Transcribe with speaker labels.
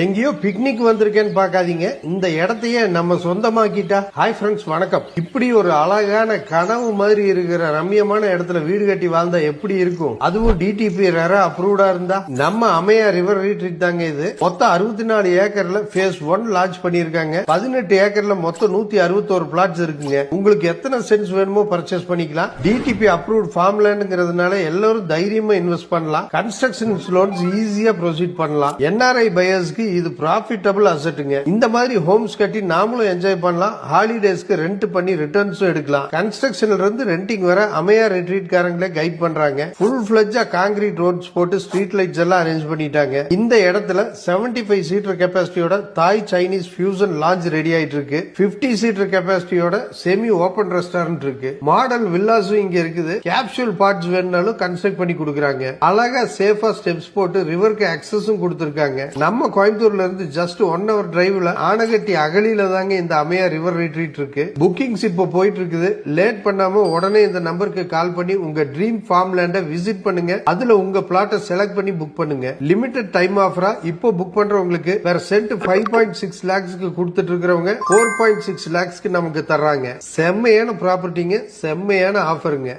Speaker 1: எங்கேயோ பிக்னிக் வந்திருக்கேன்னு பாக்காதீங்க, இந்த இடத்தையே நம்ம சொந்தமாக்கிட்டா. ஹாய் ஃப்ரெண்ட்ஸ், வணக்கம். இப்படி ஒரு அழகான கனவு மாதிரி இருக்கிற ரம்யமான இடத்துல வீடு கட்டி வாழ்ந்தா எப்படி இருக்கும்? அதுவும் டிடிபி ரெரா அப்ரூவ்டா இருந்தா. நம்ம அம்மையா ரிவர் ரீட்ரீட் தாங்க இது. மொத்தம் 64 ஏக்கர்ல ஃபேஸ் 1 லான்ச் பண்ணிருக்காங்க. 18 ஏக்கர்ல மொத்தம் 161 பிளாட்ஸ் இருக்குங்க. உங்களுக்கு எத்தனை சென்ஸ் வேணுமோ பர்ச்சேஸ் பண்ணிக்கலாம். டிடிபி அப்ரூவ்ட் ஃபார்ம் லேண்ட்ங்கிறதுனால எல்லாரும் தைரியமா இன்வெஸ்ட் பண்ணலாம். கன்ஸ்ட்ரக்ஷன் லோன்ஸ் ஈஸியா ப்ரொசீட் பண்ணலாம். என்ஆர்ஐ பையர்ஸ்க்கு இது ப்ராஃபிட்டபிள் அசெட்டுங்க. இந்த மாதிரி ஹோம்ஸ் கட்டி நாமளும் என்ஜாய் பண்ணலாம். ஹாலிடேஸ்க்கு ரெண்ட் பண்ணி ரிட்டர்ன்ஸும் எடுக்கலாம். கன்ஸ்ட்ரக்ஷன்ல இருந்து ரெண்டிங் வர அம்மையா ரிட்ரீட் காரங்களே கைட் பண்றாங்க. ஃபுல் ஃபிளட்ஜா கான்கிரீட் ரோட்ஸ் போட்டு ஸ்ட்ரீட் லைட்ஸ் எல்லாம் அரேஞ்ச் பண்ணிட்டாங்க. இந்த இடத்துல 75 சீட்டர் கெபாசிட்டியோட தாய் சைனீஸ் ஃபியூசன் லான்ச் ரெடி ஆயிட்டு இருக்கு. 50 சீட்டர் கெபாசிட்டியோட செமி ஓபன் ரெஸ்டாரண்ட் இருக்கு. மாடல் வில்லாஸும் இங்க இருக்குது. கேப்சூல் பார்ட்ஸ் வேணும்னாலும் கன்ஸ்ட்ரக்ட் பண்ணி கொடுக்குறாங்க. அழகா சேஃபா ஸ்டெப்ஸ் போட்டு ரிவருக்கு அக்சஸும் கொடுத்திருக்காங்க. நம்ம கோயம்புத்தூர்ல இருந்து ஜஸ்ட் 1 hour டிரைவ்ல ஆனகட்டி அகலியில தாங்க இந்த அம்மையா ரிவர் ரிட்ரீட் இருக்கு. புக்கிங்ஸ் இப்போ போயிட்டு இருக்குது. லேட் பண்ணாம உடனே இந்த நம்பருக்கு கால் பண்ணி உங்க ட்ரீம் ஃபார்ம் லேண்ட விசிட் பண்ணுங்க. அதுல உங்க பிளாட்டை செலக்ட் பண்ணி புக் பண்ணுங்க. லிமிடெட் டைம் ஆஃபரா இப்போ புக் பண்றவங்களுக்கு வேற சென்ட் 5.6 lakhsக்கு கொடுத்துட்டு இருக்கிறவங்க 4.6 lakhsக்கு நமக்கு தர்றாங்க. செம்மையான ப்ராப்பர்ட்டிங்க, செம்மையான ஆஃபருங்க.